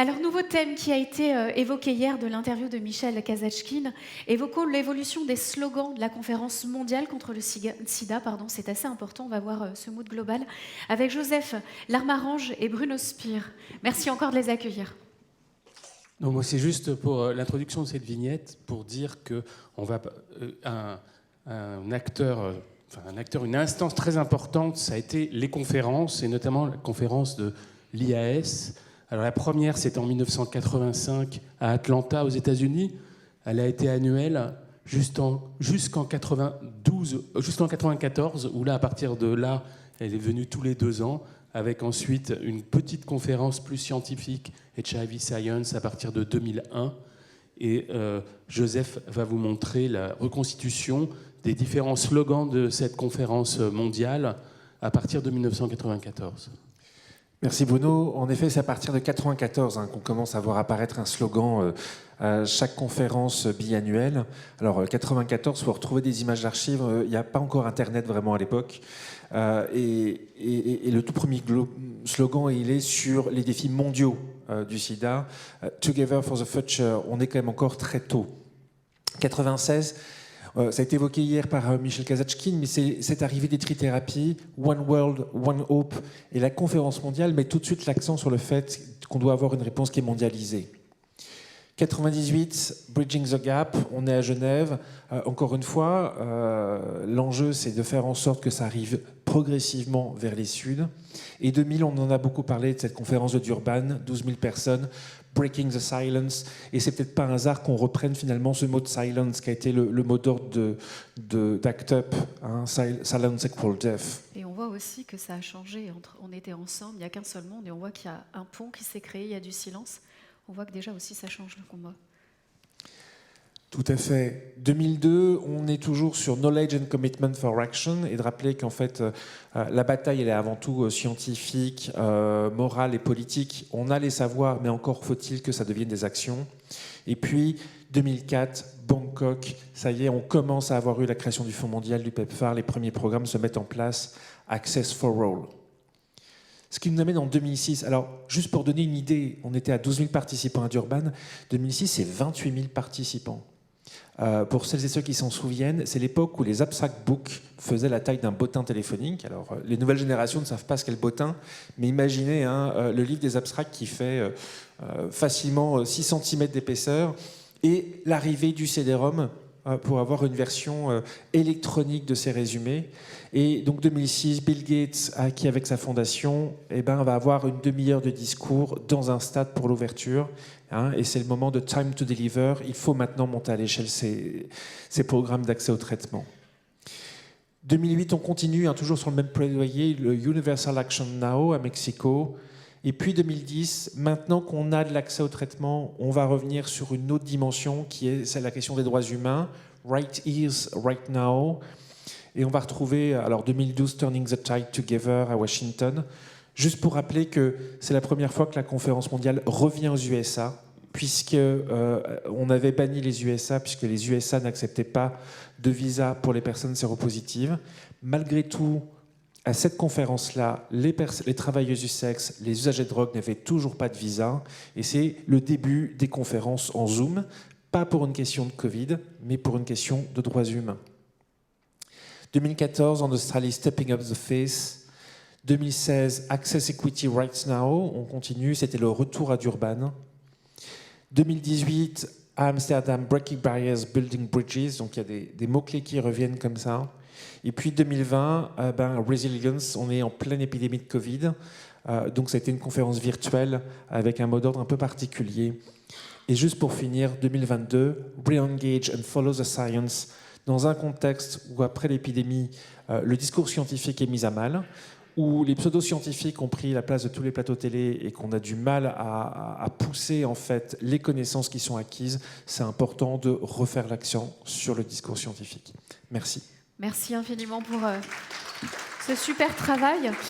Alors, nouveau thème qui a été évoqué hier de l'interview de Michel Kazatchkine, évoquons l'évolution des slogans de la conférence mondiale contre le sida. C'est assez important, on va voir ce mood global, avec Joseph Larmarange et Bruno Spire. Merci encore de les accueillir. Non, moi, c'est juste pour l'introduction de cette vignette, pour dire que une instance très importante, ça a été les conférences, et notamment la conférence de l'IAS. Alors la première, c'était en 1985 à Atlanta, aux États-Unis. Elle a été annuelle jusqu'en 94, où là, à partir de là, elle est venue tous les 2 ans, avec ensuite une petite conférence plus scientifique, HIV Science, à partir de 2001. Et Joseph va vous montrer la reconstitution des différents slogans de cette conférence mondiale à partir de 1994. Merci Bruno. En effet, c'est à partir de 1994 qu'on commence à voir apparaître un slogan à chaque conférence biannuelle. Alors, 1994, il faut retrouver des images d'archives. Il n'y a pas encore Internet vraiment à l'époque. Et le tout premier slogan, il est sur les défis mondiaux du sida. Together for the Future, on est quand même encore très tôt. 1996, ça a été évoqué hier par Michel Kazatchkine, mais c'est cette arrivée des trithérapies, One World, One Hope, et la conférence mondiale met tout de suite l'accent sur le fait qu'on doit avoir une réponse qui est mondialisée. 98, Bridging the Gap, on est à Genève. Encore une fois, l'enjeu, c'est de faire en sorte que ça arrive progressivement vers les Suds. Et 2000, on en a beaucoup parlé de cette conférence de Durban, 12 000 personnes, Breaking the Silence. Et c'est peut-être pas un hasard qu'on reprenne finalement ce mot de silence, qui a été le mot d'ordre d'Act Up, Silence Equal Death. Et on voit aussi que ça a changé. On était ensemble, il n'y a qu'un seul monde, et on voit qu'il y a un pont qui s'est créé, il y a du silence. On voit que déjà aussi ça change le combat. Tout à fait. 2002, on est toujours sur Knowledge and Commitment for Action, et de rappeler qu'en fait, la bataille, elle est avant tout scientifique, morale et politique. On a les savoirs, mais encore faut-il que ça devienne des actions. Et puis, 2004, Bangkok, ça y est, on commence à avoir eu la création du Fonds mondial, du PEPFAR, les premiers programmes se mettent en place, Access for All. Ce qui nous amène en 2006. Alors, juste pour donner une idée, on était à 12 000 participants à Durban. 2006, c'est 28 000 participants. Pour celles et ceux qui s'en souviennent, c'est l'époque où les abstract books faisaient la taille d'un bottin téléphonique. Alors, les nouvelles générations ne savent pas ce qu'est le bottin, mais imaginez le livre des abstracts qui fait facilement 6 cm d'épaisseur et l'arrivée du CD-ROM pour avoir une version électronique de ces résumés. Et donc 2006, Bill Gates, qui avec sa fondation, va avoir une demi-heure de discours dans un stade pour l'ouverture. Et c'est le moment de time to deliver. Il faut maintenant monter à l'échelle ces programmes d'accès au traitement. 2008, on continue, toujours sur le même plaidoyer, le Universal Action Now à Mexico. Et puis 2010, maintenant qu'on a de l'accès au traitement, on va revenir sur une autre dimension qui est celle de la question des droits humains. Right Here, Right Now. Et on va retrouver, alors 2012, Turning the Tide Together à Washington. Juste pour rappeler que c'est la première fois que la conférence mondiale revient aux USA, puisque on avait banni les USA, puisque les USA n'acceptaient pas de visa pour les personnes séropositives. Malgré tout, à cette conférence-là, les travailleuses du sexe, les usagers de drogue n'avaient toujours pas de visa. Et c'est le début des conférences en Zoom, pas pour une question de Covid, mais pour une question de droits humains. 2014, en Australie, Stepping Up the Face. 2016, Access Equity Rights Now. On continue, c'était le retour à Durban. 2018, à Amsterdam, Breaking Barriers, Building Bridges. Donc il y a des mots-clés qui reviennent comme ça. Et puis 2020, Resilience, on est en pleine épidémie de Covid. Donc ça a été une conférence virtuelle avec un mot d'ordre un peu particulier. Et juste pour finir, 2022, Re-engage and follow the science, dans un contexte où après l'épidémie, le discours scientifique est mis à mal, où les pseudo-scientifiques ont pris la place de tous les plateaux télé et qu'on a du mal à pousser en fait les connaissances qui sont acquises, c'est important de refaire l'accent sur le discours scientifique. Merci. Merci infiniment pour ce super travail.